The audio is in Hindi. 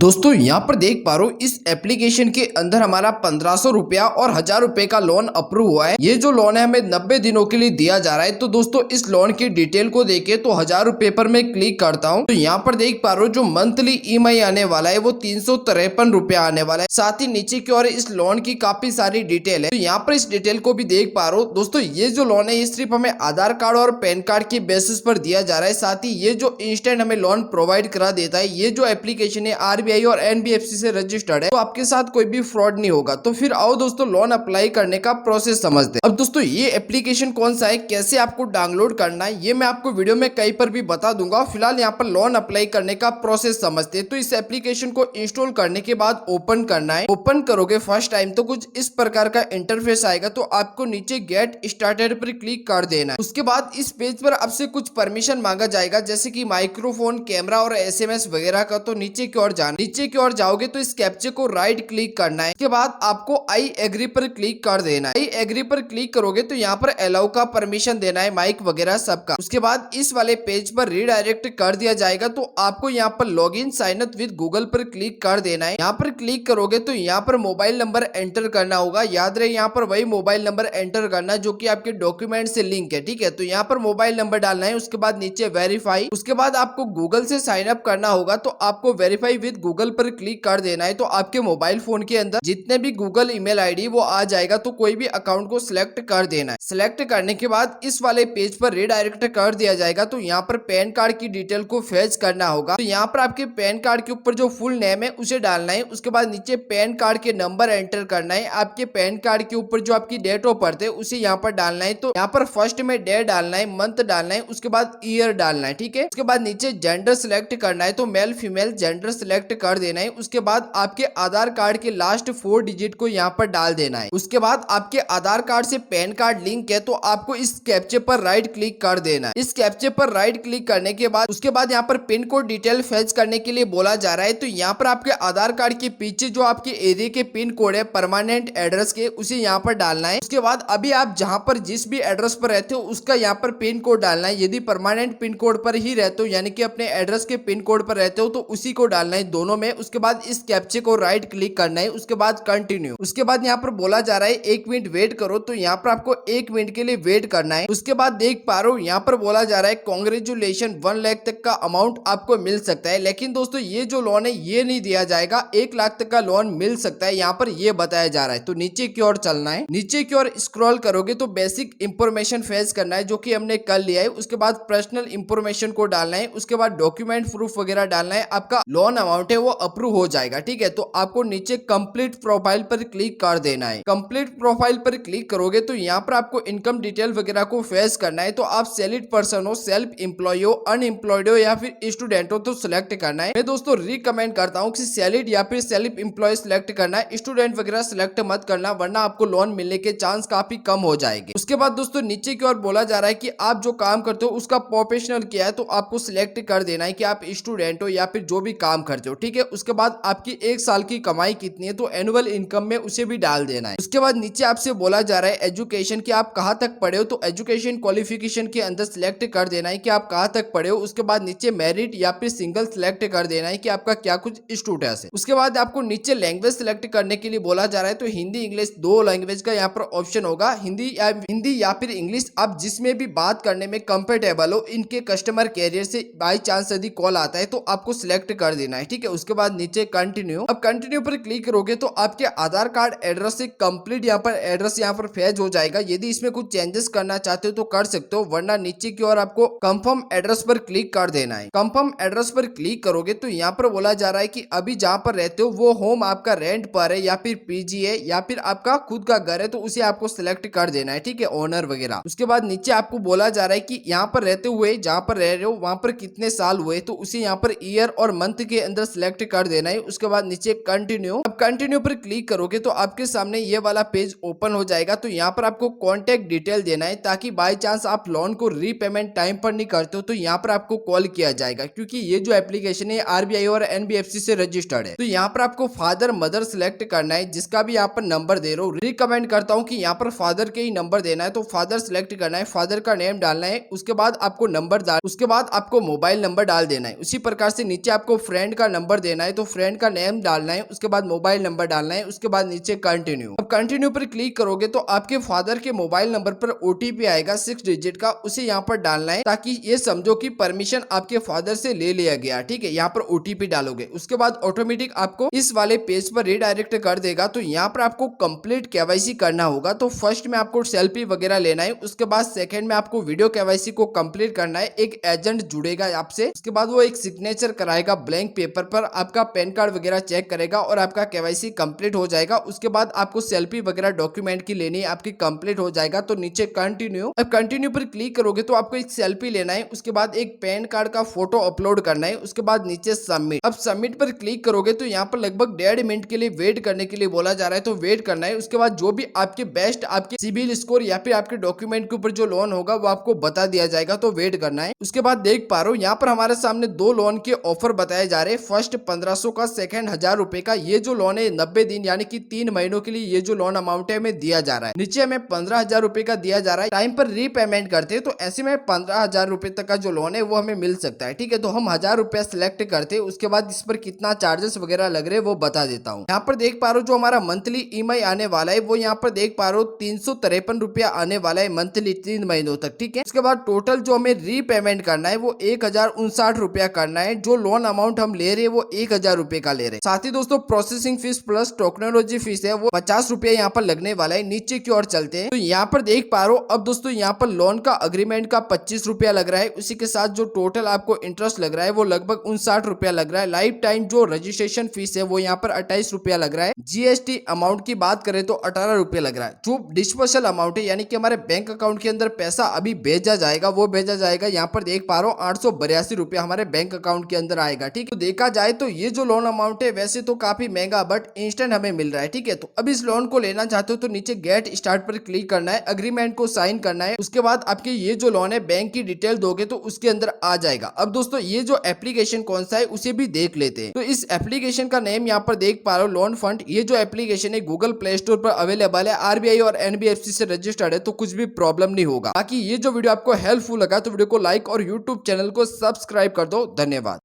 दोस्तों यहाँ पर देख पा रहे हो इस एप्लीकेशन के अंदर हमारा 1500 रुपया और 1000 रुपए का लोन अप्रूव हुआ है। ये जो लोन है हमें 90 दिनों के लिए दिया जा रहा है। तो दोस्तों इस लोन की डिटेल को देखे तो 1000 रुपए पर मैं क्लिक करता हूँ तो यहाँ पर देख पा रहे हो जो मंथली ईएमआई आने वाला है वो 353 रुपया आने वाला है। साथ ही नीचे की ओर इस लोन की काफी सारी डिटेल है। तो यहाँ पर इस डिटेल को भी देख पा रहे हो। दोस्तों ये जो लोन है ये सिर्फ हमें आधार कार्ड और पैन कार्ड के बेसिस पर दिया जा रहा है। साथ ही ये जो इंस्टेंट हमें लोन प्रोवाइड करा देता है, ये जो एप्लीकेशन है आरबीआई और एनबीएफसी से रजिस्टर्ड है, तो आपके साथ कोई भी फ्रॉड नहीं होगा। तो फिर आओ दोस्तों लोन अप्लाई करने का प्रोसेस समझते हैं। अब दोस्तों ये एप्लीकेशन कौन सा है, कैसे आपको डाउनलोड करना है, ये मैं आपको वीडियो में कहीं पर भी बता दूंगा। फिलहाल यहाँ पर लोन अप्लाई करने का प्रोसेस समझते हैं। तो इस एप्लीकेशन को इंस्टॉल करने के बाद ओपन करना है। ओपन करोगे फर्स्ट टाइम तो कुछ इस प्रकार का इंटरफेस आएगा। तो आपको नीचे गेट स्टार्टेड पर क्लिक कर देना है। उसके बाद इस पेज पर आपसे कुछ परमिशन मांगा जाएगा, जैसे कि माइक्रोफोन, कैमरा और एसएमएस वगैरह का। तो नीचे की ओर जाना, नीचे की ओर जाओगे तो इस कैप्चे को राइट क्लिक करना है। इसके बाद आपको आई एग्री पर क्लिक कर देना है। आई एग्री पर क्लिक करोगे तो यहाँ पर अलाउ का परमिशन देना है, माइक वगैरह सबका। उसके बाद इस वाले पेज पर रीडायरेक्ट कर दिया जाएगा। तो आपको यहाँ पर log in sign up with Google पर क्लिक कर देना है। यहाँ पर क्लिक करोगे तो यहाँ पर मोबाइल नंबर एंटर करना होगा। याद रहे यहाँ पर वही मोबाइल नंबर एंटर करना जो कि आपके डॉक्यूमेंट से लिंक है, ठीक है। तो यहाँ पर मोबाइल नंबर डालना है। उसके बाद नीचे वेरीफाई, उसके बाद आपको गूगल से साइन अप करना होगा। तो आपको वेरीफाई विद गूगल पर क्लिक कर देना है। तो आपके मोबाइल फोन के अंदर जितने भी गूगल ईमेल आईडी वो आ जाएगा। तो कोई भी अकाउंट को सिलेक्ट कर देना है। सिलेक्ट करने के बाद इस वाले पेज पर रीडायरेक्ट कर दिया जाएगा। तो यहाँ पर पैन कार्ड की डिटेल को फेच करना होगा। तो यहाँ पर आपके पैन कार्ड के ऊपर जो फुल नेम है उसे डालना है। उसके बाद नीचे पैन कार्ड के नंबर एंटर करना है। आपके पैन कार्ड के ऊपर जो आपकी डेट ऑफ बर्थ है उसे यहाँ पर डालना है। तो यहाँ पर फर्स्ट में डे डालना है, मंथ डालना है, उसके बाद ईयर डालना है, ठीक है। उसके बाद नीचे जेंडर सिलेक्ट करना है। तो मेल फीमेल जेंडर सिलेक्ट कर देना है। उसके बाद आपके आधार कार्ड के लास्ट 4 डिजिट को यहाँ पर डाल देना है। उसके बाद आपके आधार कार्ड से पैन कार्ड लिंक है तो आपको इस कैप्चे पर राइट क्लिक कर देना है। इस कैप्चे पर राइट क्लिक करने के बाद उसके बाद यहाँ पर पिन कोड डिटेल फेच करने के लिए बोला जा रहा है। तो यहाँ पर आपके आधार कार्ड के पीछे जो आपके एरिया के पिन कोड है परमानेंट एड्रेस के, उसे यहाँ पर डालना है। उसके बाद अभी आप जहाँ पर जिस भी एड्रेस पर रहते हो उसका यहाँ पर पिन कोड डालना है। यदि परमानेंट पिन कोड पर ही रहते हो यानी कि अपने एड्रेस के पिन कोड पर रहते हो तो उसी को डालना है दोनों में। उसके बाद इस कैप्चे को राइट क्लिक करना है। उसके बाद कंटिन्यू। उसके बाद यहाँ पर बोला जा रहा है 1 मिनट वेट करो। तो यहाँ पर आपको 1 मिनट के लिए वेट करना है। उसके बाद देख पा रहे हो यहाँ पर बोला जा रहा है कांग्रेचुलेशन 1 लाख तक का अमाउंट आपको मिल सकता है। लेकिन दोस्तों ये जो लोन है ये नहीं दिया जाएगा, 1 लाख तक का लोन मिल सकता है, यहाँ पर ये बताया जा रहा है। तो नीचे की ओर चलना है। नीचे की ओर स्क्रॉल करोगे तो बेसिक इंफॉर्मेशन फेच करना है जो कि हमने कर लिया है। उसके बाद पर्सनल इंफॉर्मेशन को डालना है। उसके बाद डॉक्यूमेंट प्रूफ वगैरह डालना है। आपका लोन अमाउंट है वो अप्रूव हो जाएगा, ठीक है। तो आपको नीचे कंप्लीट प्रोफाइल पर क्लिक कर देना है। कंप्लीट प्रोफाइल पर क्लिक करोगे तो यहाँ पर आपको इनकम डिटेल वगैरह को फेच करना है। तो आप सैलरीड पर्सन हो, सेल्फ एम्प्लॉय हो, अनएम्प्लॉयड हो या फिर स्टूडेंट हो तो सिलेक्ट करना है। मैं दोस्तों रिकमेंड करता हूँ कि सैलरीड या फिर सेल्फ एम्प्लॉय सिलेक्ट करना है। स्टूडेंट वगैरह सिलेक्ट मत करना वरना आपको लोन मिलने के चांस काफी कम हो जाएंगे। उसके बाद दोस्तों नीचे की ओर बोला जा रहा है कि आप जो काम करते हो उसका प्रोफेशनल क्या है। तो आपको सिलेक्ट कर देना है कि आप स्टूडेंट हो या फिर जो भी काम करते हो, ठीक है। उसके बाद आपकी 1 साल की कमाई कितनी है तो एनुअल इनकम में उसे भी डाल देना है। उसके बाद नीचे आपसे बोला जा रहा है एजुकेशन की आप कहाँ तक पढ़े हो। तो एजुकेशन क्वालिफिकेशन के अंदर सिलेक्ट कर देना है कि आप कहाँ तक पढ़े हो। उसके बाद नीचे मैरिड या फिर सिंगल सिलेक्ट कर देना है कि आपका क्या कुछ स्टेटस है। उसके बाद आपको नीचे लैंग्वेज सिलेक्ट करने के लिए बोला जा रहा है। तो हिंदी इंग्लिश 2 लैंग्वेज का यहाँ पर ऑप्शन होगा, हिंदी या फिर इंग्लिश। आप जिसमें भी बात करने में कंफर्टेबल हो, इनके कस्टमर कैरियर से बाई चांस यदि कॉल आता है तो आपको सिलेक्ट कर देना है, ठीक है। उसके बाद नीचे कंटिन्यू। अब कंटिन्यू पर क्लिक करोगे तो आपके आधार कार्ड एड्रेस से कंप्लीट यहाँ पर एड्रेस यहाँ पर फेच हो जाएगा। यदि इसमें कुछ चेंजेस करना चाहते हो तो कर सकते हो, वरना नीचे की ओर आपको कंफर्म एड्रेस पर क्लिक कर देना है। कंफर्म एड्रेस पर क्लिक करोगे तो यहाँ पर बोला जा रहा है कि अभी जहाँ पर रहते हो वो होम आपका रेंट पर है या फिर पीजी है या फिर आपका खुद का घर है। तो उसे आपको सिलेक्ट कर देना है, ठीक है, ओनर वगैरह। उसके बाद नीचे आपको बोला जा रहा है कि यहाँ पर रहते हुए जहाँ पर रह रहे हो वहां पर कितने साल हुए। तो उसे यहाँ पर ईयर और मंथ के अंदर सिलेक्ट कर देना है। उसके बाद नीचे कंटिन्यू। अब कंटिन्यू पर क्लिक करोगे तो आपके सामने ये वाला पेज ओपन हो जाएगा। तो यहाँ पर आपको कॉन्टेक्ट डिटेल देना है ताकि बाई चांस आप लोन को रीपेमेंट टाइम पर नहीं करते हो तो यहाँ पर आपको कॉल किया जाएगा, क्योंकि ये जो एप्लीकेशन है आरबीआई और एनबीएफसी से रजिस्टर्ड है। तो यहाँ पर आपको फादर मदर सिलेक्ट करना है, जिसका भी यहाँ पर नंबर दे रहा हूँ। रिकमेंड करता हूँ कि यहाँ पर फादर के ही नंबर देना है। तो फादर सिलेक्ट करना है, फादर का नेम डालना है। उसके बाद आपको नंबर उसके बाद आपको मोबाइल नंबर डाल देना है। उसी प्रकार से नीचे आपको फ्रेंड का नंबर नंबर देना है, तो फ्रेंड का नेम डालना है, उसके बाद मोबाइल नंबर डालना है, उसके बाद नीचे कंटिन्यू। अब कंटिन्यू पर क्लिक करोगे तो आपके फादर के मोबाइल नंबर पर ओटीपी आएगा 6 डिजिट का, उसे यहाँ पर डालना है ताकि ये समझो कि परमिशन आपके फादर से ले लिया गया। ठीक है, यहाँ पर ओटीपी डालोगे, उसके बाद ऑटोमेटिक आपको इस वाले पेज पर रिडायरेक्ट कर देगा। तो यहाँ पर आपको कंप्लीट केवाईसी करना होगा। तो फर्स्ट में आपको सेल्फी वगैरह लेना है, उसके बाद सेकंड में आपको वीडियो केवाईसी को कंप्लीट करना है। एक एजेंट जुड़ेगा आपसे, उसके बाद वो एक सिग्नेचर कराएगा ब्लैंक पेपर पर, आपका पैन कार्ड वगैरह चेक करेगा और आपका केवाईसी कंप्लीट हो जाएगा। उसके बाद आपको सेल्फी वगैरह डॉक्यूमेंट की लेनी है, आपकी कंप्लीट हो जाएगा। तो नीचे कंटिन्यू, अब कंटिन्यू पर क्लिक करोगे तो आपको एक सेल्फी लेना है, उसके बाद एक पैन कार्ड का फोटो अपलोड करना है, उसके बाद नीचे सबमिट। अब सबमिट पर क्लिक करोगे तो यहाँ पर लगभग 1.5 मिनट के लिए वेट करने के लिए बोला जा रहा है, तो वेट करना है। उसके बाद जो भी आपके बेस्ट आपके सिबिल स्कोर या फिर आपके डॉक्यूमेंट के ऊपर जो लोन होगा वो आपको बता दिया जाएगा, तो वेट करना है। उसके बाद देख पा रहे हो यहाँ पर हमारे सामने 2 लोन के ऑफर बताए जा रहे हैं। फर्स्ट 1500 का, सेकंड 1000 रुपए का। ये जो लोन है 90 दिन यानी कि 3 महीनों के लिए ये जो लोन अमाउंट है हमें दिया जा रहा है। नीचे हमें 15,000 रुपए का दिया जा रहा है। टाइम पर रीपेमेंट करते हैं तो ऐसे में 15,000 रुपए तक का जो लोन है वो हमें मिल सकता है। ठीक है, तो हम 1000 रुपया सिलेक्ट करते हैं, उसके बाद इस पर कितना चार्जेस वगैरह लग रहे हैं वो बता देता हूँ। यहाँ पर देख पा रहे हो जो हमारा मंथली ईएमआई आने वाला है वो यहाँ पर देख पा रहे हो 353 रुपया आने वाला है मंथली 3 महीनों तक। ठीक है, उसके बाद टोटल जो हमें रीपेमेंट करना है वो 1059 रुपया करना है। जो लोन अमाउंट हम ले रहे हैं वो 1000 रुपए का ले रहे हैं। साथ ही दोस्तों processing fees plus technology fees है वो 50 रुपया यहाँ पर लगने वाला है। नीचे की ओर चलते हैं तो यहाँ पर देख पा रहे हो अब दोस्तों यहाँ पर लोन का अग्रीमेंट का 25 रुपया लग रहा है। उसी के साथ जो टोटल आपको इंटरेस्ट लग रहा है वो लगभग 59 रुपया लग रहा है। लाइफ टाइम जो रजिस्ट्रेशन फीस है वो यहाँ पर 28 रुपया लग रहा है। जीएसटी अमाउंट की बात करें तो 18 रुपया लग रहा है। जो डिस्पर्सल अमाउंट है यानी कि हमारे बैंक अकाउंट के अंदर पैसा अभी भेजा जाएगा वो भेजा जाएगा। यहाँ पर देख पा रहे हो 882 रुपया हमारे बैंक अकाउंट के अंदर आएगा। ठीक है, तो देखा जाए तो ये जो लोन अमाउंट है वैसे तो काफी महंगा बट इंस्टेंट हमें मिल रहा है। ठीक है, तो अब इस लोन को लेना चाहते हो तो नीचे गेट स्टार्ट पर क्लिक करना है, अग्रीमेंट को साइन करना है। उसके बाद आपके ये जो लोन है बैंक की डिटेल दोगे तो उसके अंदर आ जाएगा। अब दोस्तों ये जो एप्लीकेशन कौन सा है उसे भी देख लेते हैं। तो इस एप्लीकेशन का नेम यहाँ पर देख पा रहे हो लोन फंड। ये जो एप्लीकेशन है गूगल प्ले स्टोर पर अवेलेबल है, आरबीआई और एनबीएफसी से रजिस्टर्ड है, तो कुछ भी प्रॉब्लम नहीं होगा। बाकी ये जो वीडियो आपको हेल्पफुल लगा तो वीडियो को लाइक और यूट्यूब चैनल को सब्सक्राइब कर दो। धन्यवाद।